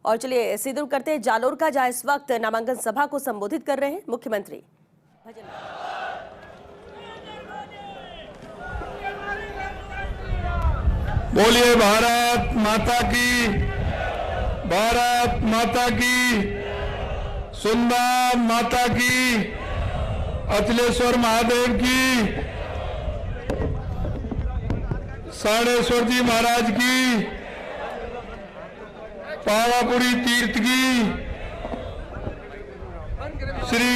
और चलिए सीधे करते हैं जालोर का, जहां इस वक्त नामांकन सभा को संबोधित कर रहे हैं मुख्यमंत्री। बोलिए भारत माता की, भारत माता की, सुंदर माता की, अचलेश्वर महादेव की, साड़ेश्वर जी महाराज की, पावापुरी तीर्थ की, श्री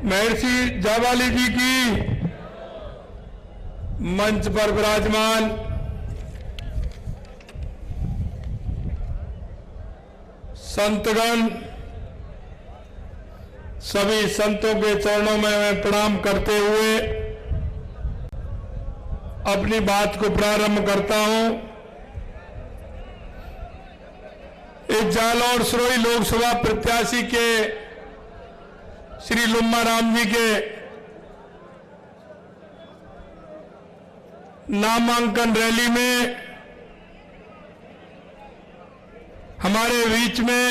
महर्षि जाबाली जी की, मंच पर विराजमान संतगण, सभी संतों के चरणों में मैं प्रणाम करते हुए अपनी बात को प्रारंभ करता हूं। इस जालौर सिरोही लोकसभा प्रत्याशी के श्री लुम्मा राम जी के नामांकन रैली में हमारे बीच में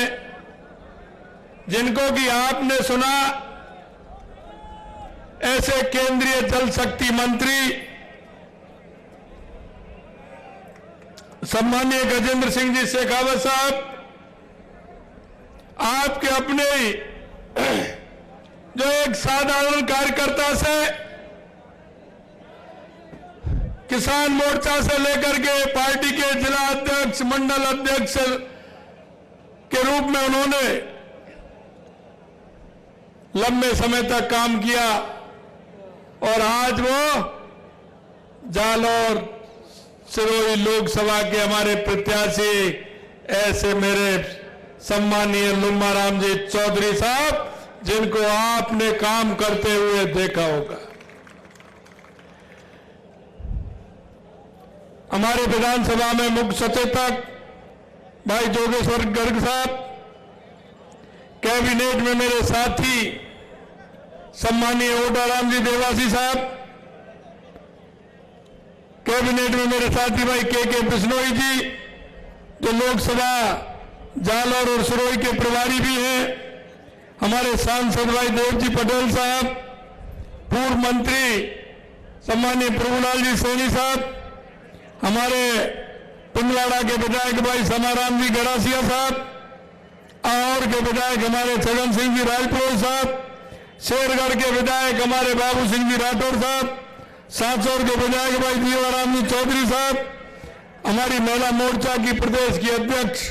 जिनको कि आपने सुना, ऐसे केंद्रीय जल शक्ति मंत्री सम्मानीय गजेंद्र सिंह जी शेखावत साहब, आपके अपने ही जो एक साधारण कार्यकर्ता से किसान मोर्चा से लेकर के पार्टी के जिला अध्यक्ष, मंडल अध्यक्ष के रूप में उन्होंने लंबे समय तक काम किया और आज वो जालौर सिरोही लोकसभा के हमारे प्रत्याशी ऐसे मेरे सम्मानीय लुम्मा राम जी चौधरी साहब, जिनको आपने काम करते हुए देखा होगा। हमारे विधानसभा में मुख्य सचेतक भाई जोगेश्वर गर्ग साहब, कैबिनेट में मेरे साथी सम्मानीय ओटाराम जी देवासी साहब, कैबिनेट में मेरे साथी भाई के बिश्नोई जी, जो लोकसभा जालौर और सिरोही के प्रभारी भी हैं, हमारे सांसद भाई देवजी पटेल साहब, पूर्व मंत्री सम्मानीय प्रभुलाल जी सोनी साहब, हमारे पिंगलाड़ा के विधायक भाई समाराम जी गड़ासिया साहब, और के विधायक हमारे छगन सिंह जी राजपुरोहित साहब, शेरगढ़ के विधायक हमारे बाबू सिंह जी राठौर साहब, सांसौर के विधायक भाई जीवाराम जी चौधरी साहब, हमारी महिला मोर्चा की प्रदेश की अध्यक्ष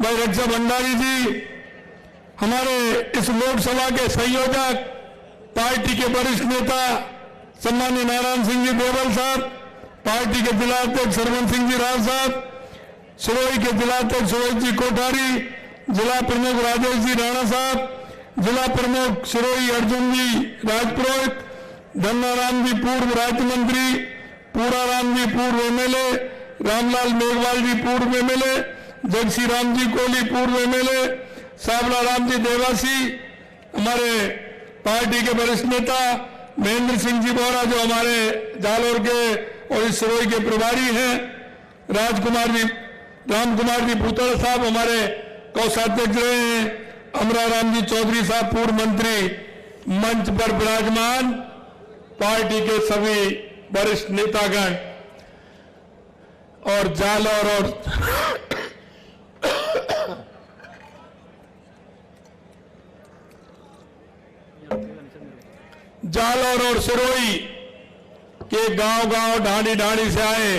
भाई रक्षा भंडारी जी, हमारे इस लोकसभा के संयोजक पार्टी के वरिष्ठ नेता सम्मानीय नारायण सिंह जी देवल साहब, पार्टी के जिला अध्यक्ष सरवन सिंह जी राव साहब, सिरोही के जिला अध्यक्ष सुरेश जी कोठारी, जिला प्रमुख राजेश जी राणा साहब, जिला प्रमुख सिरोही अर्जुन जी राजपुरोहित, धन्नाराम जी पूर्व राज्य मंत्री, पूराराम जी पूर्व एमएलए, रामलाल मेघवाल जी पूर्व एमएलए, जगसी राम जी कोहली पूर्व एमएलए, सावला राम जी देवासी, हमारे पार्टी के वरिष्ठ नेता महेंद्र सिंह जी बोरा, जो हमारे जालौर के और इस सिरोही के प्रभारी हैं, राम कुमार जी भूतड़ साहब हमारे कोषाध्यक्ष रहे हैं, अमरा राम जी चौधरी साहब पूर्व मंत्री, मंच पर विराजमान पार्टी के सभी वरिष्ठ नेतागण और जालौर और सिरोही के गांव-गांव ढाणी-ढाणी से आए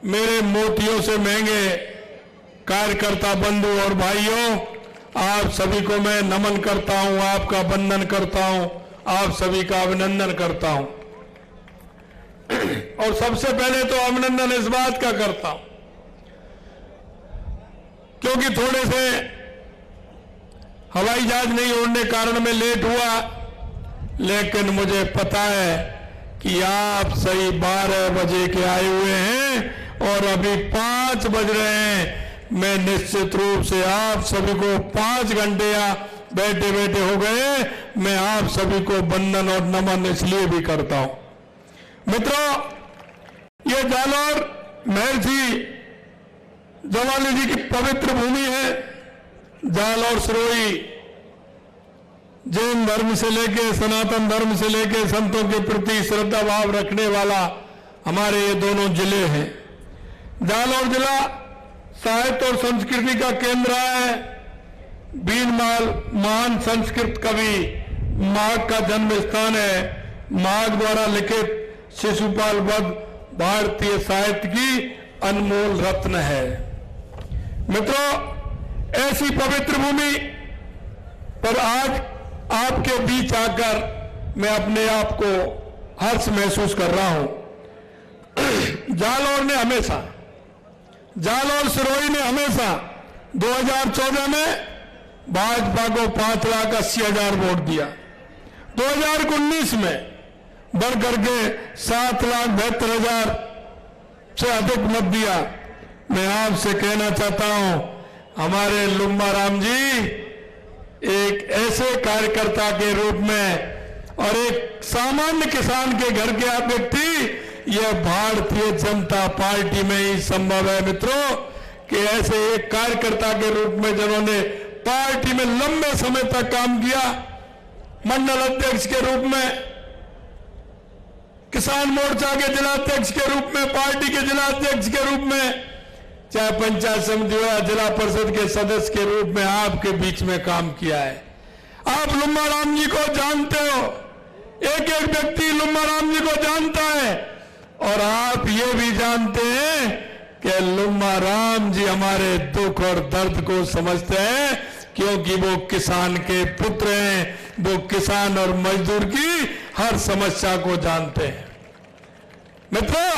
मेरे मोतियों से महंगे कार्यकर्ता बंधु और भाइयों, आप सभी को मैं नमन करता हूं, आपका वंदन करता हूं, आप सभी का अभिनंदन करता हूं। और सबसे पहले तो अभिनंदन इस बात का करता हूं क्योंकि थोड़े से हवाई जहाज नहीं उड़ने कारण में लेट हुआ, लेकिन मुझे पता है कि आप सही 12 बजे के आए हुए हैं और अभी 5 बज रहे हैं। मैं निश्चित रूप से आप सभी को 5 घंटे यहाँ बैठे बैठे हो गए, मैं आप सभी को वंदन और नमन इसलिए भी करता हूं। मित्रों, ये जालौर महर्षि जवाली जी की पवित्र भूमि है। जालौर सिरोही जैन धर्म से लेके सनातन धर्म से लेके संतों के प्रति श्रद्धा भाव रखने वाला हमारे ये दोनों जिले हैं। जालौर जिला साहित्य और संस्कृति का केंद्र है। बीनमाल महान संस्कृत कवि माघ का जन्म स्थान है। माघ द्वारा लिखित शिशुपाल वध भारतीय साहित्य की अनमोल रत्न है। मित्रों, ऐसी पवित्र भूमि पर आज आपके बीच आकर मैं अपने आप को हर्ष महसूस कर रहा हूं। जालौर सिरोही ने हमेशा 2014 में भाजपा को 5,80,000 वोट दिया। 2019 में बढ़ करके 7,72,000 से अधिक मत दिया। मैं आपसे कहना चाहता हूं, हमारे लुम्बा राम जी एक ऐसे कार्यकर्ता के रूप में और एक सामान्य किसान के घर के आप व्यक्ति, यह भारतीय जनता पार्टी में ही संभव है मित्रों, कि ऐसे एक कार्यकर्ता के रूप में जिन्होंने पार्टी में लंबे समय तक काम किया, मंडल अध्यक्ष के रूप में, किसान मोर्चा के जिलाध्यक्ष के रूप में, पार्टी के जिलाध्यक्ष के रूप में, चाहे पंचायत समिति या जिला परिषद के सदस्य के रूप में आपके बीच में काम किया है। आप लुम्बा राम जी को जानते हो, एक एक व्यक्ति लुम्बा राम जी को जानता है, और आप ये भी जानते हैं कि लुम्बा राम जी हमारे दुख और दर्द को समझते हैं, क्योंकि वो किसान के पुत्र हैं। वो किसान और मजदूर की हर समस्या को जानते हैं। मित्रों,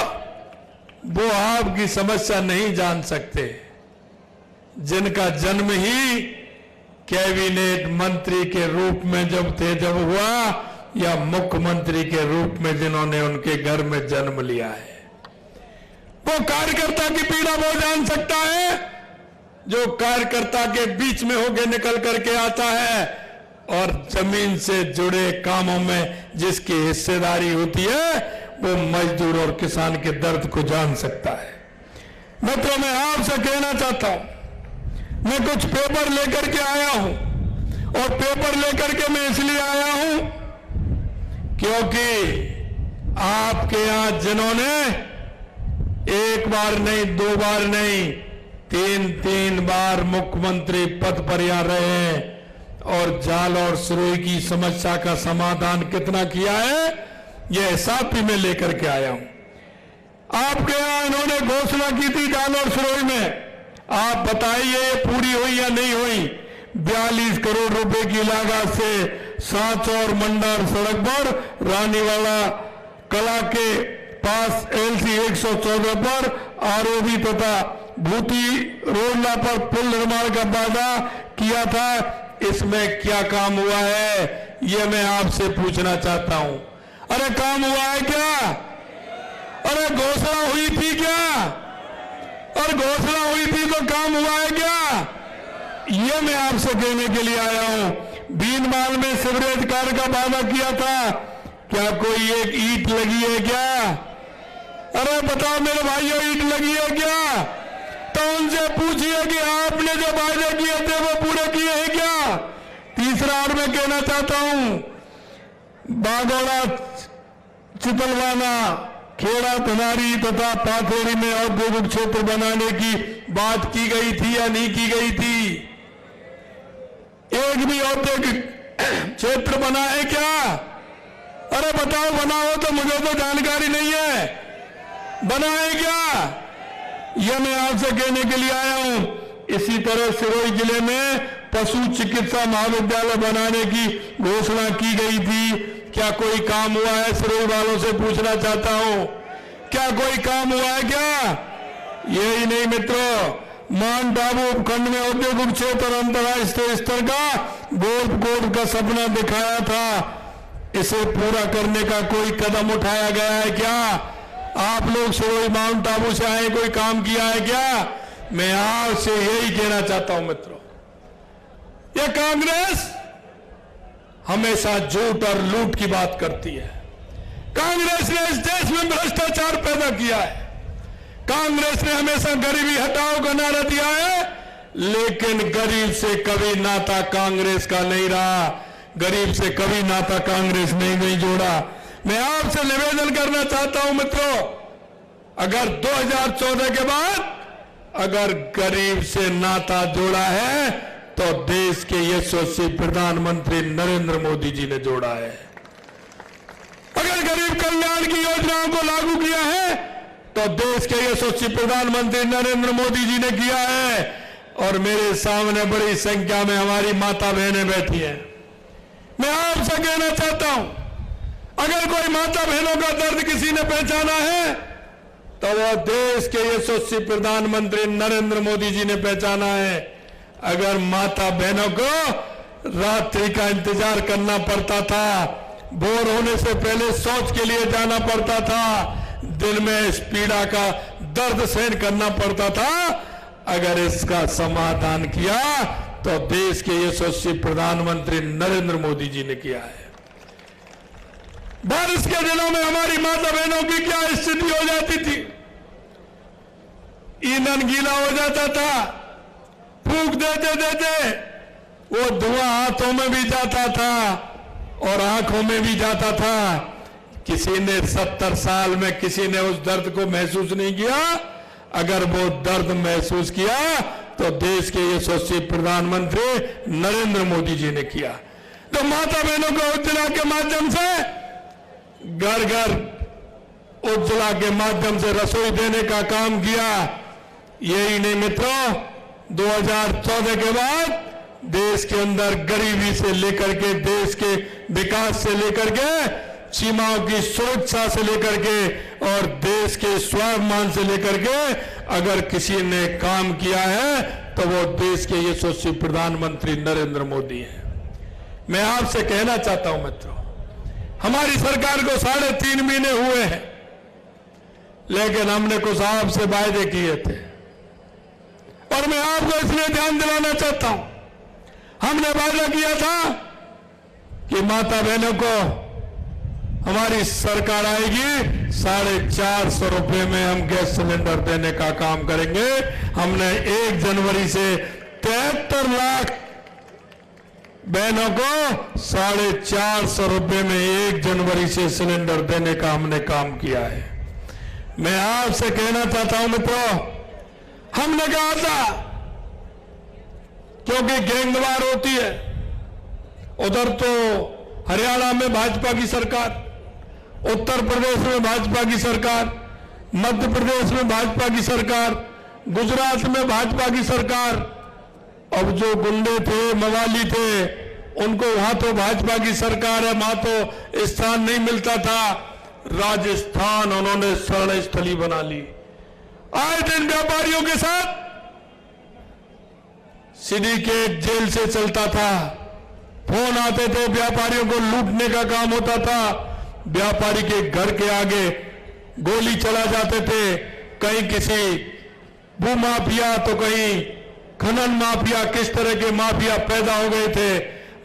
वो आपकी समस्या नहीं जान सकते जिनका जन्म ही कैबिनेट मंत्री के रूप में जब हुआ, या मुख्यमंत्री के रूप में जिन्होंने उनके घर में जन्म लिया है। वो कार्यकर्ता की पीड़ा वो जान सकता है जो कार्यकर्ता के बीच में होके निकल करके आता है और जमीन से जुड़े कामों में जिसकी हिस्सेदारी होती है, वो मजदूर और किसान के दर्द को जान सकता है। मित्रों, मैं आपसे कहना चाहता हूं, मैं कुछ पेपर लेकर के आया हूं, और पेपर लेकर के मैं इसलिए आया हूं क्योंकि आपके यहां जिन्होंने एक बार नहीं, दो बार नहीं, तीन बार मुख्यमंत्री पद पर यहाँ रहे हैं, और जालौर सिरोही की समस्या का समाधान कितना किया है, यह हिसाब भी मैं लेकर के आया हूं। आपके यहां इन्होंने घोषणा की थी जालौर सिरोही में, आप बताइए ये पूरी हुई या नहीं हुई। 42 करोड़ रुपए की लागत से सांचौर मंडार सड़क पर रानीवाला कला के पास LC 114 पर आरओबी तथा भूती रोडला पर पुल निर्माण का वादा किया था। इसमें क्या काम हुआ है, ये मैं आपसे पूछना चाहता हूं। अरे काम हुआ है क्या? अरे घोषणा हुई थी क्या? और घोषणा हुई थी तो काम हुआ है क्या? ये मैं आपसे कहने के लिए आया हूं। बीनमाल में सीवरेज कार्य का वादा किया था, क्या कोई एक ईंट लगी है क्या? अरे बताओ मेरे भाइयों, ईंट लगी है क्या? तो उनसे पूछिए कि आपने जो वादे किए थे वो पूरे किए हैं क्या? तीसरा और मैं कहना चाहता हूं, बागोड़ा, चितलवाना, खेड़ा, धनारी तथा पाथेरी में औद्योगिक क्षेत्र बनाने की बात की गई थी या नहीं की गई थी? एक भी औद्योगिक क्षेत्र बना है क्या? अरे बताओ, बना हो तो मुझे तो जानकारी नहीं है, बना है क्या? यह मैं आपसे कहने के लिए आया हूं। इसी तरह सिरोही जिले में पशु चिकित्सा महाविद्यालय बनाने की घोषणा की गई थी, क्या कोई काम हुआ है? सिरोही वालों से पूछना चाहता हूं, क्या कोई काम हुआ है क्या? यही नहीं मित्रों, माउंट आबू उपखंड में औद्योगिक क्षेत्र और अंतर्राष्ट्रीय स्तर का गोल्फ कोर्स का सपना दिखाया था, इसे पूरा करने का कोई कदम उठाया गया है क्या? आप लोग सिरोही माउंट आबू से आए, कोई काम किया है क्या? मैं आपसे यही कहना चाहता हूं मित्रों, यह कांग्रेस हमेशा झूठ और लूट की बात करती है। कांग्रेस ने इस देश में भ्रष्टाचार पैदा किया है। कांग्रेस ने हमेशा गरीबी हटाओ का नारा दिया है, लेकिन गरीब से कभी नाता कांग्रेस का नहीं रहा। गरीब से कभी नाता कांग्रेस ने नहीं जोड़ा। मैं आपसे निवेदन करना चाहता हूं मित्रों, अगर 2014 के बाद अगर गरीब से नाता जोड़ा है तो देश के यशस्वी प्रधानमंत्री नरेंद्र मोदी जी ने जोड़ा है। अगर गरीब कल्याण की योजनाओं को लागू किया है तो देश के यशस्वी प्रधानमंत्री नरेंद्र मोदी जी ने किया है। और मेरे सामने बड़ी संख्या में हमारी माता बहनें बैठी हैं। मैं आपसे कहना चाहता हूं, अगर कोई माता बहनों का दर्द किसी ने पहचाना है तो वो देश के यशस्वी प्रधानमंत्री नरेंद्र मोदी जी ने पहचाना है। अगर माता बहनों को रात्रि का इंतजार करना पड़ता था, बोर होने से पहले शौच के लिए जाना पड़ता था, दिल में इस पीड़ा का दर्द सहन करना पड़ता था, अगर इसका समाधान किया तो देश के यशस्वी प्रधानमंत्री नरेंद्र मोदी जी ने किया है। बारिश के दिनों में हमारी माता बहनों की क्या स्थिति हो जाती थी, ईंधन गीला हो जाता था, फूंक देते देते वो धुआं हाथों में भी जाता था और आंखों में भी जाता था। किसी ने 70 साल में किसी ने उस दर्द को महसूस नहीं किया। अगर वो दर्द महसूस किया तो देश के यशस्वी प्रधानमंत्री नरेंद्र मोदी जी ने किया। तो माता बहनों को उज्ज्वला के माध्यम से घर घर उज्ज्वला के माध्यम से रसोई देने का काम किया। यही नहीं मित्रों, 2014 के बाद देश के अंदर गरीबी से लेकर के, देश के विकास से लेकर के, सीमाओं की सुरक्षा से लेकर के और देश के स्वाभिमान से लेकर के अगर किसी ने काम किया है तो वो देश के यशस्वी प्रधानमंत्री नरेंद्र मोदी हैं। मैं आपसे कहना चाहता हूं मित्रों, हमारी सरकार को 3.5 महीने हुए हैं, लेकिन हमने कुछ आपसे वायदे किए थे और मैं आपको इसलिए ध्यान दिलाना चाहता हूं। हमने वादा किया था कि माता बहनों को हमारी सरकार आएगी 450 रुपए में हम गैस सिलेंडर देने का काम करेंगे। हमने 1 जनवरी से 73 लाख बहनों को 450 रुपए में 1 जनवरी से सिलेंडर देने का हमने काम किया है। मैं आपसे कहना चाहता हूं मित्रों, हमने कहा था क्योंकि गैंगवार होती है, उधर तो हरियाणा में भाजपा की सरकार, उत्तर प्रदेश में भाजपा की सरकार, मध्य प्रदेश में भाजपा की सरकार, गुजरात में भाजपा की सरकार। अब जो गुंडे थे, मवाली थे, उनको वहां तो भाजपा की सरकार है, वहां तो स्थान नहीं मिलता था। राजस्थान उन्होंने शरण स्थली बना ली। आए दिन व्यापारियों के साथ सिंडिकेट जेल से चलता था, फोन आते थे, व्यापारियों को लूटने का काम होता था। व्यापारी के घर के आगे गोली चला जाते थे, कहीं किसी भू माफिया तो कहीं खनन माफिया, किस तरह के माफिया पैदा हो गए थे।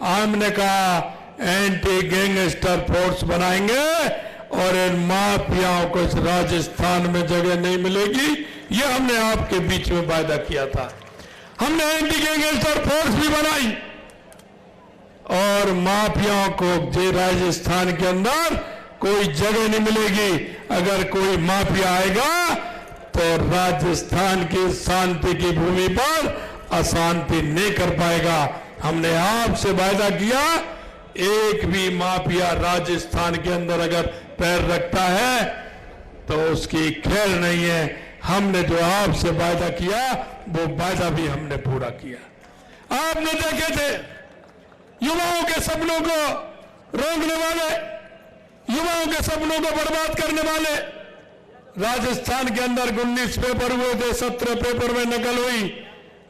हमने कहा एंटी गैंगस्टर फोर्स बनाएंगे और इन माफियाओं को इस राजस्थान में जगह नहीं मिलेगी। ये हमने आपके बीच में वायदा किया था। हमने एंटी गैंगस्टर फोर्स भी बनाई और माफियाओं को जे राजस्थान के अंदर कोई जगह नहीं मिलेगी। अगर कोई माफिया आएगा तो राजस्थान की शांति की भूमि पर अशांति नहीं कर पाएगा। हमने आपसे वायदा किया, एक भी माफिया राजस्थान के अंदर अगर पैर रखता है तो उसकी खैर नहीं है। हमने जो आपसे वायदा किया वो वायदा भी हमने पूरा किया। आपने देखे थे युवाओं के सपनों को रोकने वाले, युवाओं के सपनों को बर्बाद करने वाले। राजस्थान के अंदर 19 पेपर हुए थे, 17 पेपर में नकल हुई।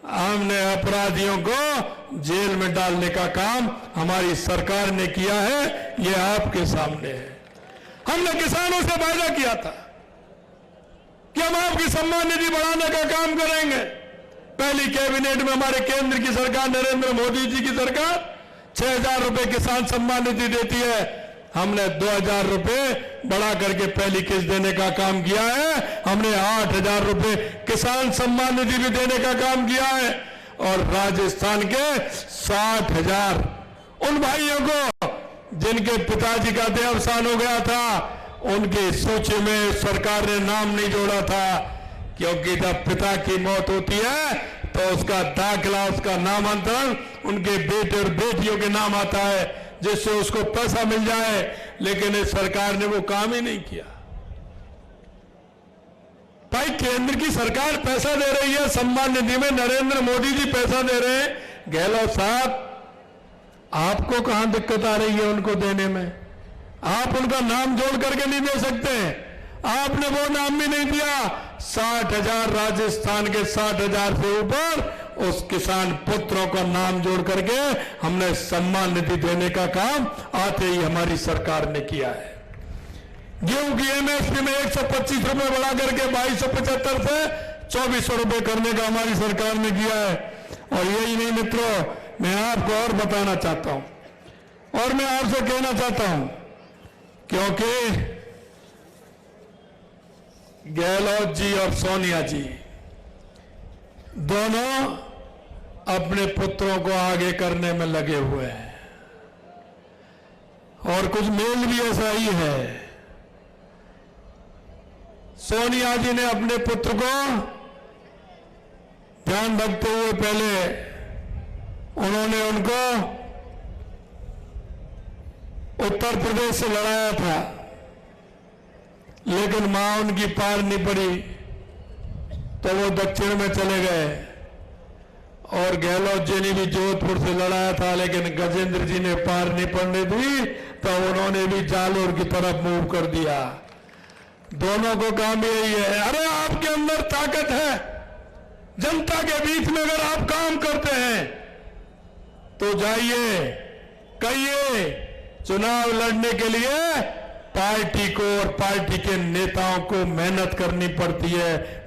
हमने अपराधियों को जेल में डालने का काम हमारी सरकार ने किया है, ये आपके सामने है। हमने किसानों से वायदा किया था कि हम आपकी सम्मान निधि बढ़ाने का काम करेंगे। पहली कैबिनेट में हमारे केंद्र की सरकार, नरेंद्र मोदी जी की सरकार 6,000 रुपए किसान सम्मान निधि देती है। हमने 2000 रुपए बढ़ा करके पहली किस्त देने का काम किया है। हमने 8000 रुपए किसान सम्मान निधि भी देने का काम किया है और राजस्थान के 60,000 उन भाइयों को जिनके पिताजी का देहावसान हो गया था, उनकी सूची में सरकार ने नाम नहीं जोड़ा था, क्योंकि जब पिता की मौत होती है तो उसका दाखिला, उसका नामांतरण उनके बेटे और बेटियों के नाम आता है, जिससे उसको पैसा मिल जाए। लेकिन इस सरकार ने वो काम ही नहीं किया। भाई, केंद्र की सरकार पैसा दे रही है, सम्मान निधि में नरेंद्र मोदी जी पैसा दे रहे हैं। गहलोत साहब, आपको कहां दिक्कत आ रही है उनको देने में? आप उनका नाम जोड़ करके नहीं दे सकते। आपने वो नाम भी नहीं दिया। 60,000 राजस्थान के 60,000 से ऊपर उस किसान पुत्रों का नाम जोड़ करके हमने सम्मान निधि देने का काम आते ही हमारी सरकार ने किया है। गेहूं की एमएसपी में 125 रुपए बढ़ा करके 2275 से 2400 रुपए करने का हमारी सरकार ने किया है। और यही नहीं मित्रों, मैं आपको और बताना चाहता हूं और मैं आपसे कहना चाहता हूं, क्योंकि गहलोत जी और सोनिया जी दोनों अपने पुत्रों को आगे करने में लगे हुए हैं और कुछ मेल भी ऐसा ही है। सोनिया जी ने अपने पुत्र को ध्यान रखते हुए पहले उन्होंने उनको उत्तर प्रदेश से लड़ाया था, लेकिन मां उनकी पार नहीं पड़ी तो वो दक्षिण में चले गए। और गहलोत जी ने भी जोधपुर से लड़ाया था, लेकिन गजेंद्र जी ने पार नहीं पड़ने दी तो उन्होंने भी जालोर की तरफ मूव कर दिया। दोनों को काम यही है, अरे आपके अंदर ताकत है, जनता के बीच में अगर आप काम करते हैं तो जाइए, कहिए। चुनाव लड़ने के लिए पार्टी को और पार्टी के नेताओं को मेहनत करनी पड़ती है,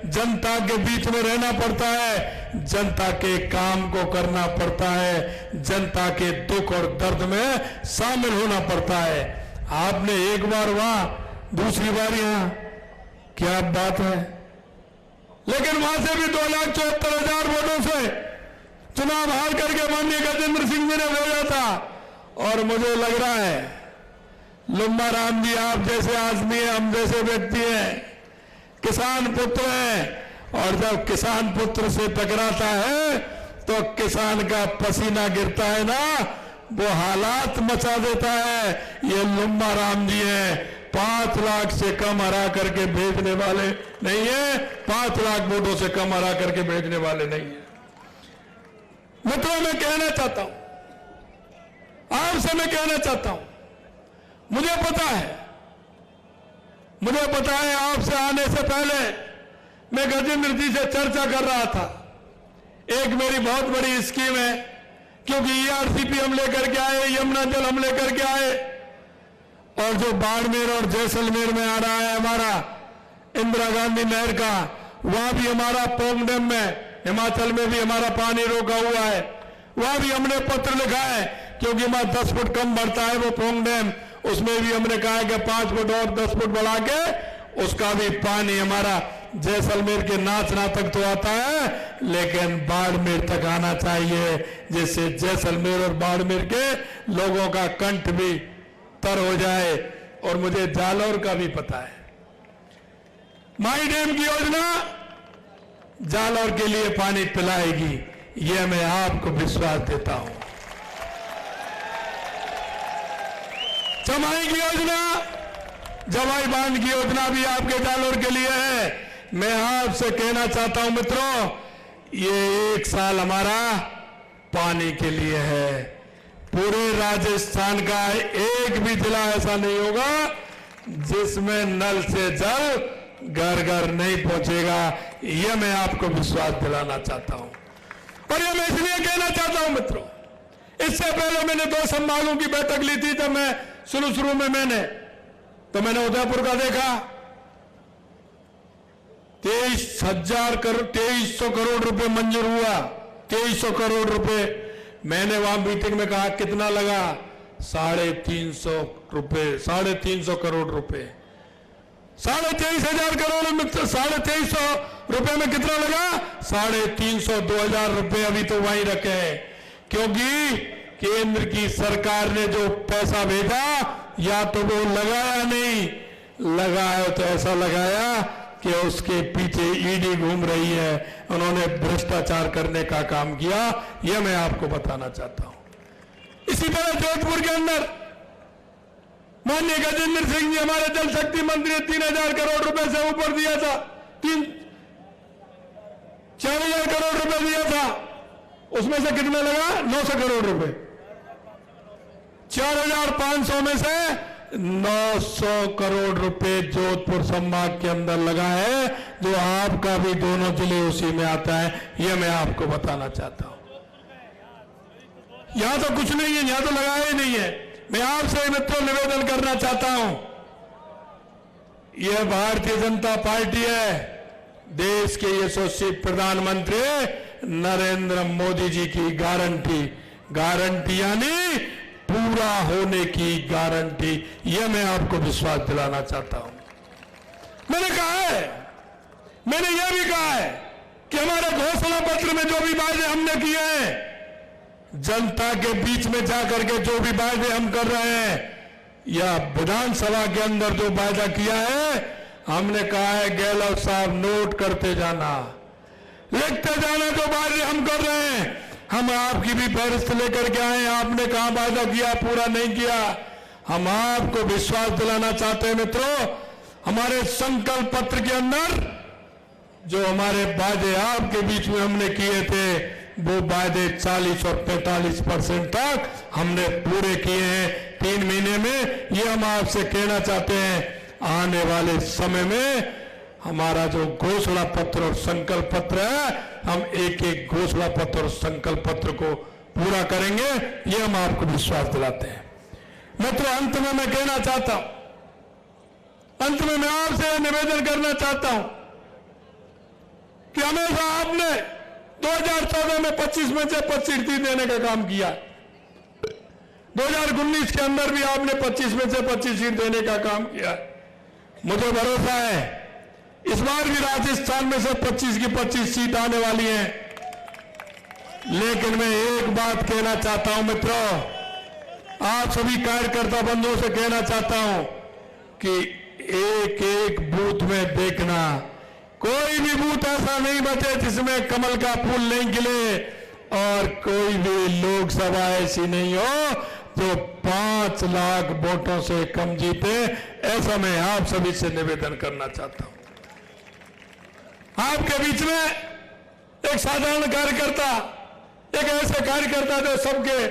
जनता के बीच में रहना पड़ता है, जनता के काम को करना पड़ता है, जनता के दुख और दर्द में शामिल होना पड़ता है। आपने एक बार वहां, दूसरी बार यहां, क्या बात है। लेकिन वहां से भी 2,74,000 वोटों से चुनाव हार करके माननीय गजेंद्र सिंह जी ने भेजा था। और मुझे लग रहा है लुम्बा राम जी आप जैसे आदमी हैं, हम जैसे व्यक्ति हैं, किसान पुत्र हैं, और जब किसान पुत्र से टकराता है तो किसान का पसीना गिरता है ना, वो हालात मचा देता है। ये लुम्बा राम जी हैं, 5 लाख से कम हरा करके भेजने वाले नहीं है, 5 लाख वोटों से कम हरा करके भेजने वाले नहीं है। मित्रों, मैं कहना चाहता हूं, आपसे मैं कहना चाहता हूं, मुझे पता है आपसे आने से पहले मैं गजेंद्र जी से चर्चा कर रहा था। एक मेरी बहुत बड़ी स्कीम है, क्योंकि ईआरसीपी हम लेकर के आए, यमुना जल हम लेकर के आए, और जो बाड़मेर और जैसलमेर में आ रहा है हमारा इंदिरा गांधी नहर का, वहां भी हमारा पोंग डैम में, हिमाचल में भी हमारा पानी रोका हुआ है, वहां भी हमने पत्र लिखा है, क्योंकि वहां 10 फुट कम बढ़ता है वो पोंग डैम, उसमें भी हमने कहा है कि 5 फुट और 10 फुट बढ़ा के उसका भी पानी हमारा जैसलमेर के नाचना तक तो आता है, लेकिन बाड़मेर तक आना चाहिए, जिससे जैसलमेर और बाड़मेर के लोगों का कंठ भी तर हो जाए। और मुझे जालौर का भी पता है, माई डैम की योजना जालौर के लिए पानी पिलाएगी, यह मैं आपको विश्वास देता हूं। चमाई की योजना, जवाई बांध की योजना भी आपके जालौर के लिए है। मैं आपसे कहना चाहता हूं मित्रों, ये 1 साल हमारा पानी के लिए है। पूरे राजस्थान का एक भी जिला ऐसा नहीं होगा जिसमें नल से जल घर घर नहीं पहुंचेगा, यह मैं आपको विश्वास दिलाना चाहता हूं। और यह मैं इसलिए कहना चाहता हूं मित्रों, इससे पहले मैंने 2 संभागों की बैठक ली थी। जब मैं शुरू में मैंने उदयपुर का देखा, 2300 करोड़ रुपए मंजूर हुआ, 2300 करोड़ रुपए। मैंने वहां मीटिंग में कहा कितना लगा, 350 करोड़ रुपए। 23,500 करोड़ में 23,500 रुपए में कितना लगा? 350 2,000 रुपए अभी तो वहीं रखे हैं, क्योंकि केंद्र की सरकार ने जो पैसा भेजा या तो वो लगाया नहीं, लगाया तो ऐसा लगाया कि उसके पीछे ईडी घूम रही है, उन्होंने भ्रष्टाचार करने का काम किया। यह मैं आपको बताना चाहता हूं। इसी तरह जोधपुर के अंदर माननीय गजेंद्र सिंह जी हमारे जल शक्ति मंत्री ने 3,000 करोड़ रुपए से ऊपर दिया था, 4,000 करोड़ रुपए दिया था, उसमें से कितने लगा? 900 करोड़ रुपए। 4,500 में से 900 करोड़ रुपए जोधपुर संभाग के अंदर लगा है, जो आपका भी दोनों जिले उसी में आता है। यह मैं आपको बताना चाहता हूं। यहां तो कुछ नहीं है, यहां तो लगाया ही नहीं है। मैं आपसे मित्रों निवेदन करना चाहता हूं, यह भारतीय जनता पार्टी है, देश के यशस्वी प्रधानमंत्री नरेंद्र मोदी जी की गारंटी यानी पूरा होने की गारंटी। यह मैं आपको विश्वास दिलाना चाहता हूं। मैंने यह भी कहा है कि हमारे घोषणा पत्र में जो भी वादे हमने किए हैं, जनता के बीच में जाकर के जो भी वादे हम कर रहे हैं, या विधानसभा के अंदर जो वादा किया है, हमने कहा है गहलोत साहब नोट करते जाना, लिखते जाना जो वादे हम कर रहे हैं। हम आपकी भी फहरिस्त लेकर के आए, आपने कहां वादा किया, पूरा नहीं किया। हम आपको विश्वास दिलाना चाहते हैं मित्रों, हमारे संकल्प पत्र के अंदर जो हमारे वादे आपके बीच में हमने किए थे, वो वादे 40 और 45% तक हमने पूरे किए हैं 3 महीने में। ये हम आपसे कहना चाहते हैं, आने वाले समय में हमारा जो घोषणा पत्र और संकल्प पत्र है, हम एक एक घोषणा पत्र और संकल्प पत्र को पूरा करेंगे। ये हम आपको विश्वास दिलाते हैं। मित्रों, अंत में मैं कहना चाहता हूं, अंत में मैं आपसे निवेदन करना चाहता हूं कि हमेशा आपने 2014 में 25 में से 25 सीट देने का काम किया, 2019 के अंदर भी आपने 25 में से 25 सीट देने का काम किया। मुझे भरोसा है इस बार भी राजस्थान में से 25 की 25 सीट आने वाली हैं। लेकिन मैं एक बात कहना चाहता हूं मित्रों, आप सभी कार्यकर्ता बंधुओं से कहना चाहता हूं कि एक एक बूथ में देखना, कोई भी बूथ ऐसा नहीं बचे जिसमें कमल का फूल नहीं खिले, और कोई भी लोकसभा ऐसी नहीं हो जो 5 लाख वोटों से कम जीते। ऐसा मैं आप सभी से निवेदन करना चाहता हूं। आपके बीच में एक साधारण कार्यकर्ता, एक ऐसे कार्यकर्ता जो सबके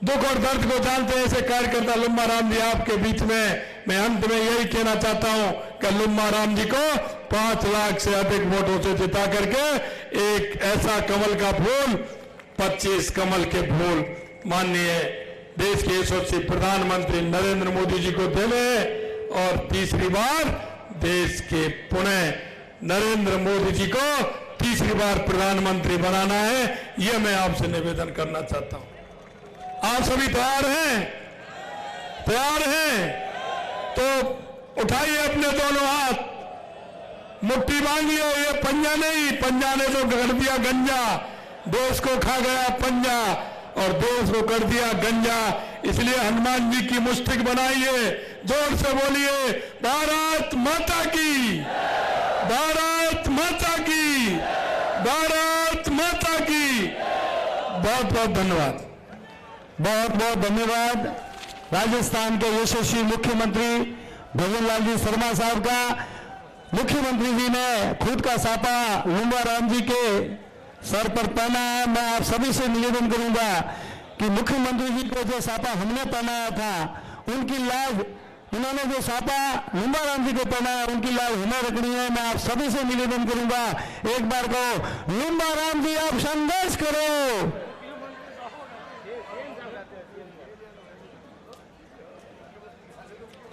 दुख और दर्द को जानते हैं, ऐसे कार्यकर्ता लुम्बा राम जी आपके बीच में। मैं अंत में यही कहना चाहता हूं कि लुम्बा राम जी को 5 लाख से अधिक वोटों से जिता करके एक ऐसा कमल का फूल, 25 कमल के फूल माननीय देश के यशस्वी प्रधानमंत्री नरेंद्र मोदी जी को देने, और तीसरी बार देश के पुणे नरेंद्र मोदी जी को तीसरी बार प्रधानमंत्री बनाना है। यह मैं आपसे निवेदन करना चाहता हूं। आप सभी तैयार हैं? तैयार हैं तो उठाइए अपने दोनों हाथ, मुट्ठी बांधिए। ये पंजा नहीं, पंजा ने तो कर दिया गंजा, देश को खा गया पंजा और देश को कर दिया गंजा। इसलिए हनुमान जी की मुष्टिक बनाइए, जोर से बोलिए भारत माता की, भारत माता की, भारत माता की। बहुत बहुत धन्यवाद। बहुत बहुत धन्यवाद राजस्थान के यशस्वी मुख्यमंत्री भजन लाल जी शर्मा साहब का। मुख्यमंत्री जी ने खुद का सापा लुम्बा राम जी के सर पर पहना है। मैं आप सभी से निवेदन करूंगा कि मुख्यमंत्री जी को जो सापा हमने पहनाया था, उनकी लाज, उन्होंने जो सापा लुम्बा राम जी को पहनाया, उनकी लाज हमें रखनी है। मैं आप सभी से निवेदन करूंगा, एक बार को लुम्बा राम जी आप संदेश करो।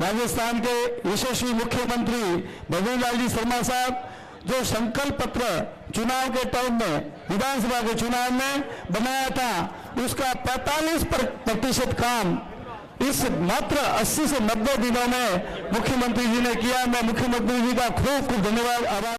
राजस्थान के यशस्वी मुख्यमंत्री भजन लाल जी शर्मा साहब जो संकल्प पत्र चुनाव के टाइम में, विधानसभा के चुनाव में बनाया था, उसका 45% काम इस मात्र 80 से 90 दिनों में मुख्यमंत्री जी ने किया। मैं मुख्यमंत्री जी का खूब खूब धन्यवाद आभार